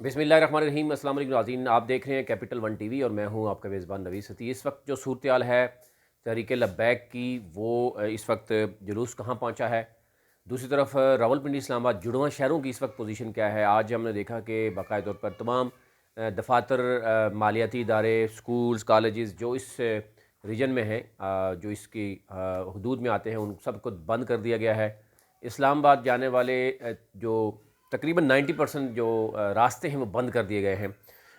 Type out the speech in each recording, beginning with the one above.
بسم اللہ الرحمن الرحیم۔ السلام علیکم ناظرین، آپ دیکھ رہے ہیں کیپٹل ون ٹی وی اور میں ہوں آپ کا میزبان نوید ستی۔ اس وقت جو صورتحال ہے تحریک لبیک کی، وہ اس وقت جلوس کہاں پہنچا ہے، دوسری طرف راولپنڈی اسلام آباد جڑواں شہروں کی اس وقت پوزیشن کیا ہے۔ آج ہم نے دیکھا کہ باقاعدہ طور پر تمام دفاتر، مالیاتی ادارے، سکولز، کالجز جو اس ریجن میں ہیں، جو اس کی حدود میں آتے ہیں، ان سب کو بند کر دیا گیا ہے۔ اسلام آباد جانے والے جو تقریباً 90% جو راستے ہیں وہ بند کر دیے گئے ہیں،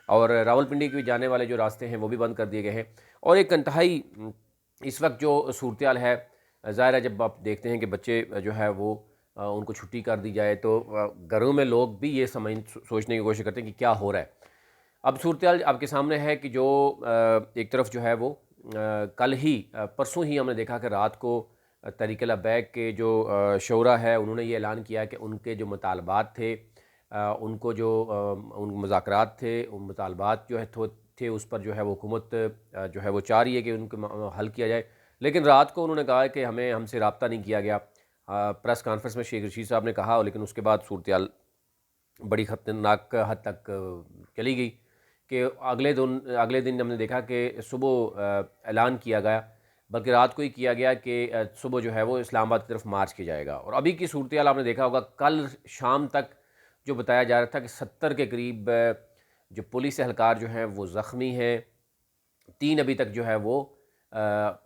اور راولپنڈی کے جانے والے جو راستے ہیں وہ بھی بند کر دیے گئے ہیں۔ اور ایک انتہائی اس وقت جو صورتحال ہے، ظاہر ہے جب آپ دیکھتے ہیں کہ بچے جو ہے وہ ان کو چھٹی کر دی جائے تو گھروں میں لوگ بھی یہ سوچنے کی کوشش کرتے ہیں کہ کیا ہو رہا ہے۔ اب صورتحال آپ کے سامنے ہے کہ جو ایک طرف جو ہے وہ کل ہی پرسوں ہی ہم نے دیکھا کہ رات کو تحریک لبیک کے جو شعراء ہے انہوں نے یہ اعلان کیا کہ ان کے جو مطالبات تھے، ان کو جو ان مذاکرات تھے، ان مطالبات جو ہے تھے اس پر جو ہے وہ حکومت جو ہے وہ چاہ رہی ہے کہ ان کو حل کیا جائے۔ لیکن رات کو انہوں نے کہا کہ ہم سے رابطہ نہیں کیا گیا۔ پریس کانفرنس میں شیخ رشید صاحب نے کہا، لیکن اس کے بعد صورتحال بڑی خطرناک حد تک چلی گئی کہ اگلے دن ہم نے دیکھا کہ صبح اعلان کیا گیا، بلکہ رات کو ہی کیا گیا کہ صبح جو ہے وہ اسلام آباد کی طرف مارچ کیا جائے گا۔ اور ابھی کی صورتحال آپ نے دیکھا ہوگا، کل شام تک جو بتایا جا رہا تھا کہ 70 کے قریب جو پولیس اہلکار جو ہیں وہ زخمی ہیں، 3 ابھی تک جو ہے وہ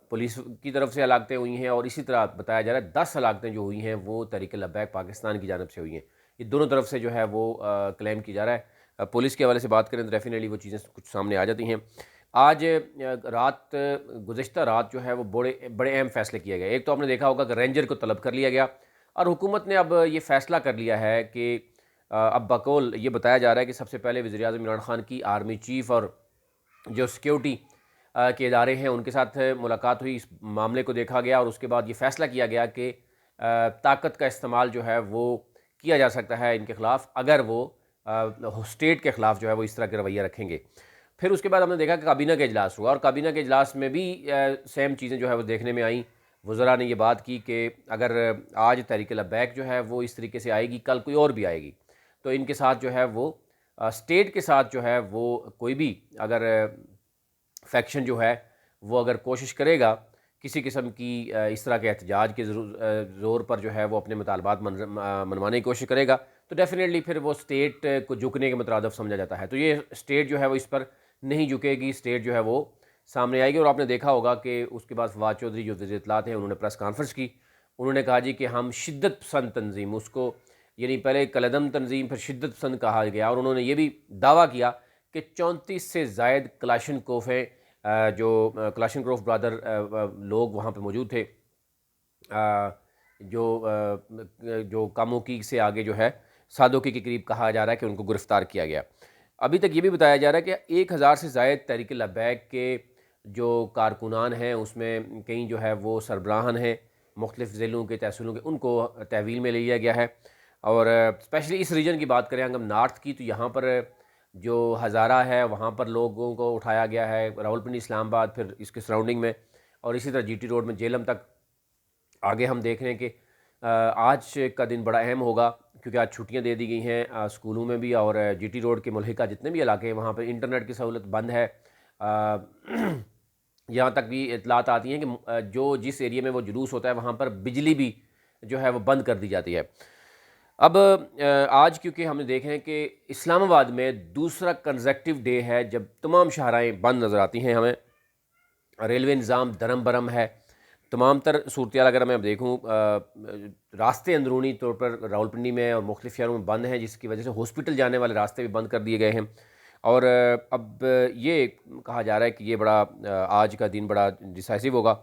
پولیس کی طرف سے ہلاکتیں ہوئی ہیں، اور اسی طرح بتایا جا رہا ہے 10 ہلاکتیں جو ہوئی ہیں وہ تحریک لبیک پاکستان کی جانب سے ہوئی ہیں۔ یہ دونوں طرف سے جو ہے وہ کلیم کی جا رہا ہے۔ پولیس کے حوالے سے بات کریں تو ڈیفینیٹلی وہ چیزیں کچھ سامنے آ جاتی ہیں۔ آج گزشتہ رات جو ہے وہ بڑے اہم فیصلے کیے گئے۔ ایک تو آپ نے دیکھا ہوگا کہ رینجر کو طلب کر لیا گیا، اور حکومت نے اب یہ فیصلہ کر لیا ہے کہ اب بقول یہ بتایا جا رہا ہے کہ سب سے پہلے وزیر اعظم عمران خان کی آرمی چیف اور جو سیکیورٹی کے ادارے ہیں ان کے ساتھ ملاقات ہوئی، اس معاملے کو دیکھا گیا، اور اس کے بعد یہ فیصلہ کیا گیا کہ طاقت کا استعمال جو ہے وہ کیا جا سکتا ہے ان کے خلاف، اگر وہ اسٹیٹ کے خلاف جو ہے وہ اس طرح کے رویہ رکھیں گے۔ پھر اس کے بعد ہم نے دیکھا کہ کابینہ کا اجلاس ہوا، اور کابینہ کے اجلاس میں بھی سیم چیزیں جو ہے وہ دیکھنے میں آئیں۔ وزراء نے یہ بات کی کہ اگر آج تحریک لبیک جو ہے وہ اس طریقے سے آئے گی، کل کوئی اور بھی آئے گی، تو ان کے ساتھ جو ہے وہ اسٹیٹ کے ساتھ جو ہے وہ کوئی بھی اگر فیکشن جو ہے وہ اگر کوشش کرے گا کسی قسم کی اس طرح کے احتجاج کے زور پر جو ہے وہ اپنے مطالبات منوانے کی کوشش کرے گا، تو ڈیفینیٹلی پھر وہ اسٹیٹ کو جھکنے کے مترادف سمجھا جاتا ہے۔ تو یہ اسٹیٹ جو ہے وہ اس پر نہیں جھکے گی، اسٹیٹ جو ہے وہ سامنے آئے گی۔ اور آپ نے دیکھا ہوگا کہ اس کے بعد فواد چودھری جو وزیر اطلاعات ہیں انہوں نے پریس کانفرنس کی، انہوں نے کہا جی کہ ہم شدت پسند تنظیم، اس کو یعنی پہلے کالعدم تنظیم پھر شدت پسند کہا گیا، اور انہوں نے یہ بھی دعویٰ کیا کہ 34 سے زائد کلاشن کوفیں جو کلاشن کروف برادر لوگ وہاں پہ موجود تھے، جو کاموکی سے آگے جو ہے سادوکی کے قریب کہا جا رہا ہے کہ ان کو گرفتار کیا گیا۔ ابھی تک یہ بھی بتایا جا رہا ہے کہ 1000 سے زائد تحریک لبیک کے جو کارکنان ہیں اس میں کئی جو ہے وہ سربراہان ہیں مختلف ضلعوں کے تحصیلوں کے، ان کو تحویل میں لیا گیا ہے۔ اور اسپیشلی اس ریجن کی بات کریں اگر ہم نارتھ کی، تو یہاں پر جو ہزارہ ہے وہاں پر لوگوں کو اٹھایا گیا ہے، راولپنڈی، اسلام آباد، پھر اس کے سراؤنڈنگ میں، اور اسی طرح جی ٹی روڈ میں جیلم تک۔ آگے ہم دیکھ رہے ہیں کہ آج کا دن بڑا اہم ہوگا، کیونکہ آج چھٹیاں دے دی گئی ہیں اسکولوں میں بھی، اور جی ٹی روڈ کے ملحقہ جتنے بھی علاقے ہیں وہاں پہ انٹرنیٹ کی سہولت بند ہے۔ یہاں تک بھی اطلاعات آتی ہیں کہ جو جس ایریے میں وہ جلوس ہوتا ہے وہاں پر بجلی بھی جو ہے وہ بند کر دی جاتی ہے۔ اب آج کیونکہ ہم نے دیکھے ہیں کہ اسلام آباد میں دوسرا کنزیکٹیو ڈے ہے جب تمام شاہراہیں بند نظر آتی ہیں ہمیں، ریلوے نظام درم برم ہے، تمام تر صورتحال اگر میں دیکھوں راستے اندرونی طور پر راولپنڈی میں اور مختلف شہروں میں بند ہیں، جس کی وجہ سے ہاسپٹل جانے والے راستے بھی بند کر دیے گئے ہیں۔ اور اب یہ کہا جا رہا ہے کہ یہ بڑا آج کا دن بڑا ڈیسائسو ہوگا۔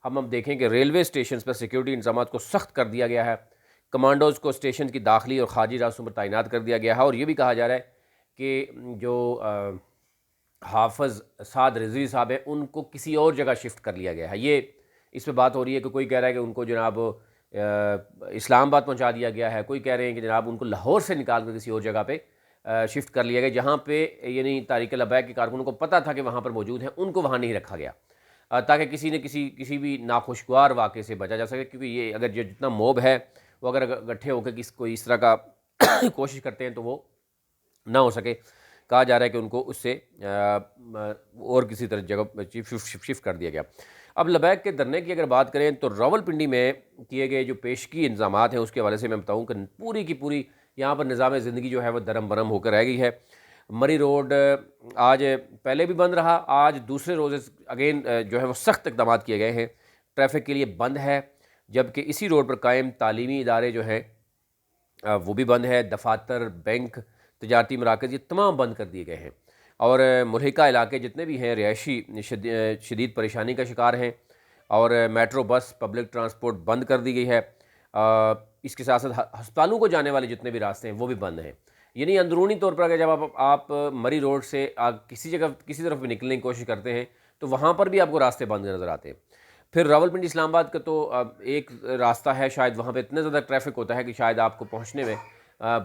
ہم دیکھیں کہ ریلوے اسٹیشنز پر سیکیورٹی انتظامات کو سخت کر دیا گیا ہے، کمانڈوز کو اسٹیشن کی داخلی اور خارجی راستوں پر تعینات کر دیا گیا ہے، اور یہ بھی کہا جا رہا ہے کہ جو حافظ سعد رضوی صاحب ہیں ان کو کسی اور جگہ شفٹ کر لیا گیا ہے۔ یہ اس پہ بات ہو رہی ہے کہ کوئی کہہ رہا ہے کہ ان کو جناب اسلام آباد پہنچا دیا گیا ہے، کوئی کہہ رہے ہیں کہ جناب ان کو لاہور سے نکال کر کسی اور جگہ پہ شفٹ کر لیا گیا، جہاں پہ یعنی تحریک لبیک کے کارکنوں کو پتہ تھا کہ وہاں پر موجود ہیں، ان کو وہاں نہیں رکھا گیا تاکہ کسی بھی ناخوشگوار واقعے سے بچا جا سکے، کیونکہ یہ اگر جتنا موب ہے وہ اگر اکٹھے ہو کے کوئی اس طرح کا کوشش کرتے ہیں تو وہ نہ ہو سکے، کہا جا رہا ہے کہ ان کو اس سے اور کسی طرح جگہ شفٹ کر دیا گیا۔ اب لبیک کے دھرنے کی اگر بات کریں تو راولپنڈی میں کیے گئے جو پیشگی انتظامات ہیں اس کے حوالے سے میں بتاؤں کہ پوری کی پوری یہاں پر نظام زندگی جو ہے وہ درم برم ہو کر رہ گئی ہے۔ مری روڈ آج پہلے بھی بند رہا، آج دوسرے روز اگین جو ہے وہ سخت اقدامات کیے گئے ہیں، ٹریفک کے لیے بند ہے، جبکہ اسی روڈ پر قائم تعلیمی ادارے جو ہیں وہ بھی بند ہے، دفاتر، بینک، تجارتی مراکز، یہ تمام بند کر دیے گئے ہیں، اور ملحقہ علاقے جتنے بھی ہیں رہائشی شدید پریشانی کا شکار ہیں، اور میٹرو بس پبلک ٹرانسپورٹ بند کر دی گئی ہے۔ اس کے ساتھ ساتھ ہسپتالوں کو جانے والے جتنے بھی راستے ہیں وہ بھی بند ہیں، یعنی اندرونی طور پر اگر جب آپ مری روڈ سے کسی جگہ کسی طرف بھی نکلنے کی کوشش کرتے ہیں تو وہاں پر بھی آپ کو راستے بند نظر آتے ہیں۔ پھر راولپنڈی اسلام آباد کا تو ایک راستہ ہے، شاید وہاں پہ اتنے زیادہ ٹریفک ہوتا ہے کہ شاید آپ کو پہنچنے میں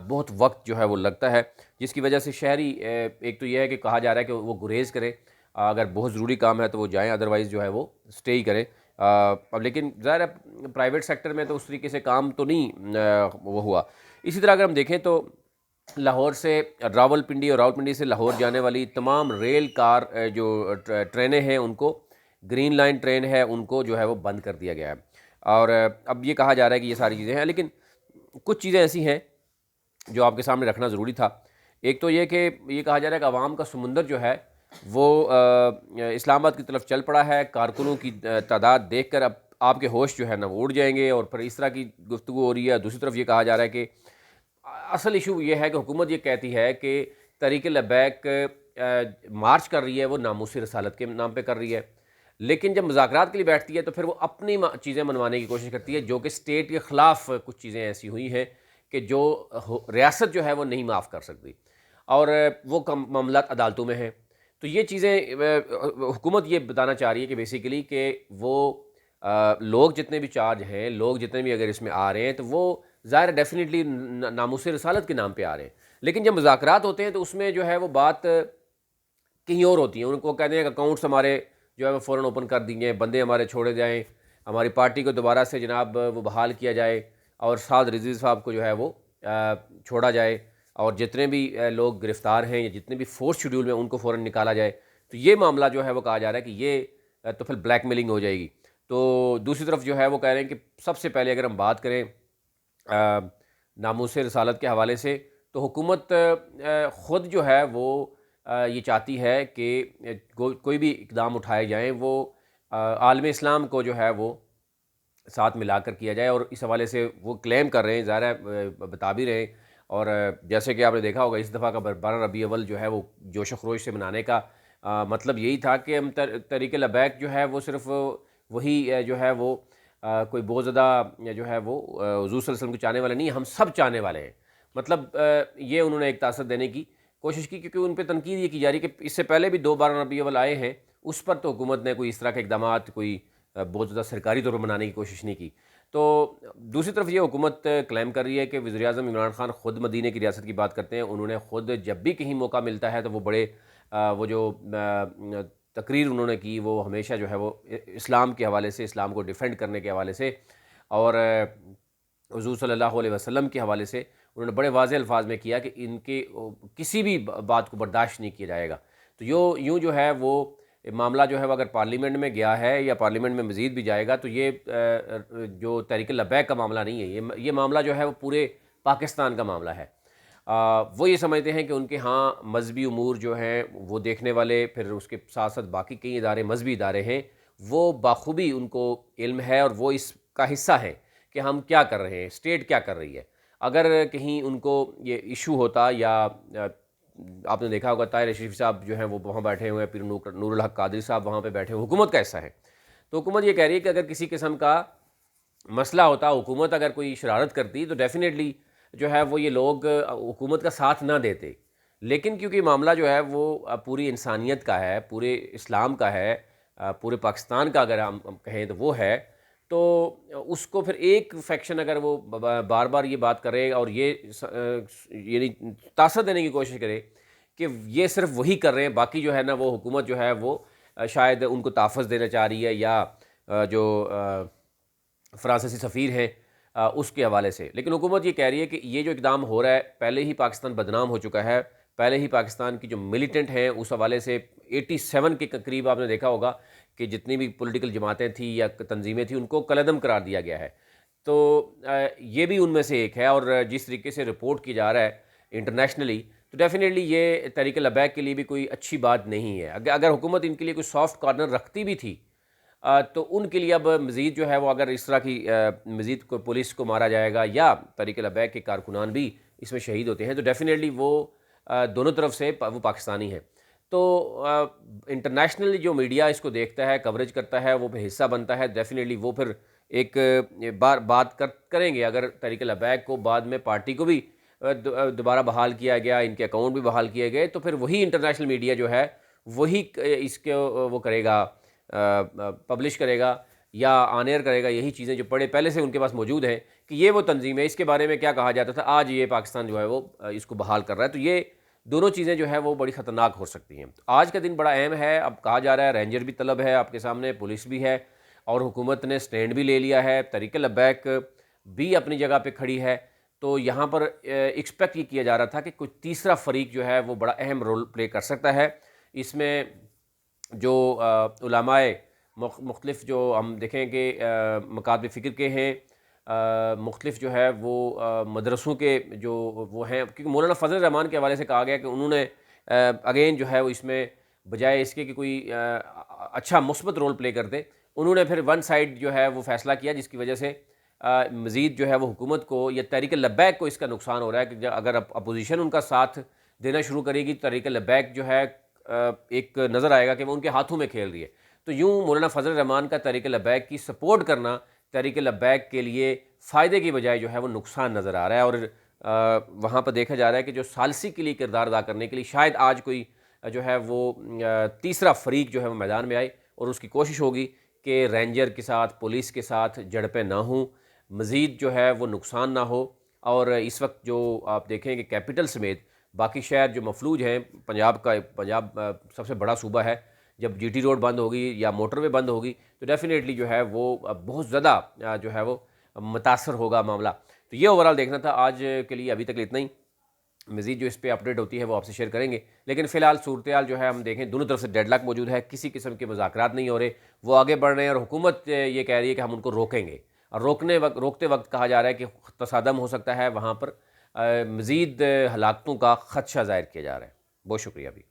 بہت وقت جو ہے وہ لگتا ہے، جس کی وجہ سے شہری ایک تو یہ ہے کہ کہا جا رہا ہے کہ وہ گریز کریں، اگر بہت ضروری کام ہے تو وہ جائیں، ادروائز جو ہے وہ اسٹے ہی کریں۔ اب لیکن ظاہر ہے پرائیویٹ سیکٹر میں تو اس طریقے سے کام تو نہیں وہ ہوا۔ اسی طرح اگر ہم دیکھیں تو لاہور سے راولپنڈی اور راولپنڈی سے لاہور جانے والی تمام ریل کار جو ٹرینیں ہیں ان کو، گرین لائن ٹرین ہے ان کو جو ہے وہ بند کر دیا گیا ہے، اور اب یہ کہا جا رہا ہے کہ یہ ساری چیزیں ہیں، لیکن کچھ چیزیں ایسی ہیں جو آپ کے سامنے رکھنا ضروری تھا۔ ایک تو یہ کہ یہ کہا جا رہا ہے کہ عوام کا سمندر جو ہے وہ اسلام آباد کی طرف چل پڑا ہے، کارکنوں کی تعداد دیکھ کر اب آپ کے ہوش جو ہے نا وہ اڑ جائیں گے، اور پھر اس طرح کی گفتگو ہو رہی ہے۔ دوسری طرف یہ کہا جا رہا ہے کہ اصل ایشو یہ ہے کہ حکومت یہ کہتی ہے کہ تحریک لبیک مارچ کر رہی ہے وہ ناموس رسالت کے نام پہ کر رہی ہے، لیکن جب مذاکرات کے لیے بیٹھتی ہے تو پھر وہ اپنی چیزیں منوانے کی کوشش کرتی ہے، جو کہ اسٹیٹ کے خلاف کچھ چیزیں ایسی ہوئی ہیں کہ جو ریاست جو ہے وہ نہیں معاف کر سکتی، اور وہ معاملات عدالتوں میں ہیں۔ تو یہ چیزیں حکومت یہ بتانا چاہ رہی ہے کہ بیسیکلی کہ وہ لوگ جتنے بھی چارج ہیں، لوگ جتنے بھی اگر اس میں آ رہے ہیں تو وہ ظاہر ڈیفینیٹلی ناموس رسالت کے نام پہ آ رہے ہیں، لیکن جب مذاکرات ہوتے ہیں تو اس میں جو ہے وہ بات کہیں اور ہوتی ہیں۔ ان کو کہتے ہیں کہ اکاؤنٹس ہمارے جو ہے وہ فوراً اوپن کر دیے، بندے ہمارے چھوڑے جائیں، ہماری پارٹی کو دوبارہ سے جناب وہ بحال کیا جائے، اور سعد رضوی صاحب کو جو ہے وہ چھوڑا جائے، اور جتنے بھی لوگ گرفتار ہیں یا جتنے بھی فورس شیڈول میں ان کو فوراً نکالا جائے۔ تو یہ معاملہ جو ہے وہ کہا جا رہا ہے کہ یہ تو پھر بلیک میلنگ ہو جائے گی۔ تو دوسری طرف جو ہے وہ کہہ رہے ہیں کہ سب سے پہلے اگر ہم بات کریں ناموس رسالت کے حوالے سے، تو حکومت خود جو ہے وہ یہ چاہتی ہے کہ کوئی بھی اقدام اٹھائے جائیں وہ عالم اسلام کو جو ہے وہ ساتھ ملا کر کیا جائے، اور اس حوالے سے وہ کلیم کر رہے ہیں، ظاہر ہے بتا بھی رہے ہیں، اور جیسے کہ آپ نے دیکھا ہوگا اس دفعہ کا 12 ربیع الاول جو ہے وہ جوش و خروش سے منانے کا مطلب یہی تھا کہ ہم تحریک لبیک جو ہے وہ صرف وہی جو ہے وہ کوئی بہت زیادہ جو ہے وہ حضور صلی اللہ علیہ وسلم کو چاہنے والے نہیں، ہم سب چاہنے والے ہیں۔ مطلب یہ انہوں نے ایک تاثر دینے کی کوشش کی، کیونکہ ان پہ تنقید یہ کی جا رہی ہے کہ اس سے پہلے بھی 12 ربیع الاول آئے ہیں، اس پر تو حکومت نے کوئی اس طرح کے اقدامات کوئی بہت زیادہ سرکاری طور پر منانے کی کوشش نہیں کی۔ تو دوسری طرف یہ حکومت کلیم کر رہی ہے کہ وزیر اعظم عمران خان خود مدینہ کی ریاست کی بات کرتے ہیں، انہوں نے خود جب بھی کہیں موقع ملتا ہے تو وہ بڑے وہ جو تقریر انہوں نے کی وہ ہمیشہ جو ہے وہ اسلام کے حوالے سے، اسلام کو ڈیفینڈ کرنے کے حوالے سے، اور حضور صلی اللہ علیہ وسلم کے حوالے سے انہوں نے بڑے واضح الفاظ میں کیا کہ ان کے کسی بھی بات کو برداشت نہیں کیا جائے گا۔ تو یوں جو ہے وہ معاملہ جو ہے وہ اگر پارلیمنٹ میں گیا ہے یا پارلیمنٹ میں مزید بھی جائے گا تو یہ جو تحریک لبیک کا معاملہ نہیں ہے، یہ معاملہ جو ہے وہ پورے پاکستان کا معاملہ ہے۔ وہ یہ سمجھتے ہیں کہ ان کے ہاں مذہبی امور جو ہیں وہ دیکھنے والے، پھر اس کے ساتھ ساتھ باقی کئی ادارے مذہبی ادارے ہیں، وہ بخوبی ان کو علم ہے اور وہ اس کا حصہ ہیں کہ ہم کیا کر رہے ہیں، اسٹیٹ کیا کر رہی ہے۔ اگر کہیں ان کو یہ ایشو ہوتا، یا آپ نے دیکھا ہوگا طاہر شریف صاحب جو ہیں وہ وہاں بیٹھے ہوئے ہیں، پھر نور الحق قادری صاحب وہاں پہ بیٹھے ہوئے، حکومت کا حصہ ہے، تو حکومت یہ کہہ رہی ہے کہ اگر کسی قسم کا مسئلہ ہوتا، حکومت اگر کوئی شرارت کرتی، تو ڈیفینیٹلی جو ہے وہ یہ لوگ حکومت کا ساتھ نہ دیتے، لیکن کیونکہ معاملہ جو ہے وہ پوری انسانیت کا ہے، پورے اسلام کا ہے، پورے پاکستان کا اگر ہم کہیں تو وہ ہے، تو اس کو پھر ایک فیکشن اگر وہ بار بار یہ بات کرے اور یہ یعنی تاثر دینے کی کوشش کرے کہ یہ صرف وہی کر رہے ہیں، باقی جو ہے نا وہ حکومت جو ہے وہ شاید ان کو تحفظ دینا چاہ رہی ہے، یا جو فرانسیسی سفیر ہیں اس کے حوالے سے، لیکن حکومت یہ کہہ رہی ہے کہ یہ جو اقدام ہو رہا ہے، پہلے ہی پاکستان بدنام ہو چکا ہے، پہلے ہی پاکستان کی جو ملیٹنٹ ہیں اس حوالے سے 87 کے قریب آپ نے دیکھا ہوگا کہ جتنی بھی پولیٹیکل جماعتیں تھیں یا تنظیمیں تھیں ان کو کالعدم قرار دیا گیا ہے. تو یہ بھی ان میں سے ایک ہے، اور جس طریقے سے رپورٹ کی جا رہا ہے انٹرنیشنلی، تو ڈیفینیٹلی یہ تحریک لبیک کے لیے بھی کوئی اچھی بات نہیں ہے. اگر حکومت ان کے لیے کوئی سافٹ کارنر رکھتی بھی تھی تو ان کے لیے اب مزید جو ہے وہ، اگر اس طرح کی مزید کو پولیس کو مارا جائے گا یا تحریک لبیک کے کارکنان بھی اس میں شہید ہوتے ہیں، تو ڈیفینیٹلی وہ دونوں طرف سے وہ پاکستانی ہیں. تو انٹرنیشنل جو میڈیا اس کو دیکھتا ہے، کوریج کرتا ہے، وہ پہ حصہ بنتا ہے، ڈیفینیٹلی وہ پھر ایک بار بات کریں گے. اگر تحریک لبیک کو بعد میں پارٹی کو بھی دوبارہ بحال کیا گیا، ان کے اکاؤنٹ بھی بحال کیے گئے، تو پھر وہی انٹرنیشنل میڈیا جو ہے وہی اس کے وہ کرے گا، پبلش کرے گا یا آن ایئر کرے گا یہی چیزیں جو پہلے سے ان کے پاس موجود ہیں کہ یہ وہ تنظیم ہے، اس کے بارے میں کیا کہا جاتا تھا، آج یہ پاکستان جو ہے وہ اس کو بحال کر رہا ہے. تو یہ دونوں چیزیں جو ہے وہ بڑی خطرناک ہو سکتی ہیں. آج کا دن بڑا اہم ہے. اب کہا جا رہا ہے رینجر بھی طلب ہے آپ کے سامنے، پولیس بھی ہے، اور حکومت نے سٹینڈ بھی لے لیا ہے، تحریک لبیک بھی اپنی جگہ پہ کھڑی ہے. تو یہاں پر ایکسپیکٹ یہ کیا جا رہا تھا کہ کوئی تیسرا فریق جو ہے وہ بڑا اہم رول پلے کر سکتا ہے. اس میں جو علماء مختلف جو ہم دیکھیں کہ مکاتب فکر کے ہیں، مختلف جو ہے وہ مدرسوں کے جو وہ ہیں، کیونکہ مولانا فضل الرحمان کے حوالے سے کہا گیا کہ انہوں نے اگین جو ہے وہ اس میں بجائے اس کے کہ کوئی اچھا مثبت رول پلے کرتے، انہوں نے پھر ون سائڈ جو ہے وہ فیصلہ کیا، جس کی وجہ سے مزید جو ہے وہ حکومت کو یا تحریک لبیک کو اس کا نقصان ہو رہا ہے کہ اگر اپوزیشن ان کا ساتھ دینا شروع کرے گی، تحریک لبیک جو ہے ایک نظر آئے گا کہ وہ ان کے ہاتھوں میں کھیل رہی ہے. تو یوں مولانا فضل الرحمان کا تحریک لبیک کی سپورٹ کرنا تحریک لبیک کے لیے فائدے کی بجائے جو ہے وہ نقصان نظر آ رہا ہے. اور وہاں پر دیکھا جا رہا ہے کہ جو ثالثی کے لیے کردار ادا کرنے کے لیے شاید آج کوئی جو ہے وہ تیسرا فریق جو ہے وہ میدان میں آئے، اور اس کی کوشش ہوگی کہ رینجر کے ساتھ، پولیس کے ساتھ جھڑپیں نہ ہوں، مزید جو ہے وہ نقصان نہ ہو. اور اس وقت جو آپ دیکھیں کہ کیپٹل سمیت باقی شہر جو مفلوج ہیں، پنجاب سب سے بڑا صوبہ ہے، جب جی ٹی روڈ بند ہوگی یا موٹر وے بند ہوگی تو ڈیفینیٹلی جو ہے وہ بہت زیادہ جو ہے وہ متاثر ہوگا معاملہ. تو یہ اوورال دیکھنا تھا آج کے لیے. ابھی تک اتنا ہی. مزید جو اس پہ اپڈیٹ ہوتی ہے وہ آپ سے شیئر کریں گے، لیکن فی الحال صورتحال جو ہے ہم دیکھیں دونوں طرف سے ڈیڈ لاک موجود ہے، کسی قسم کے مذاکرات نہیں ہو رہے، وہ آگے بڑھ رہے ہیں، اور حکومت یہ کہہ رہی ہے کہ ہم ان کو روکیں گے. اور روکتے وقت کہا جا رہا ہے کہ تصادم ہو سکتا ہے، وہاں پر مزید ہلاکتوں کا خدشہ ظاہر کیا جا رہا ہے. بہت شکریہ. ابھی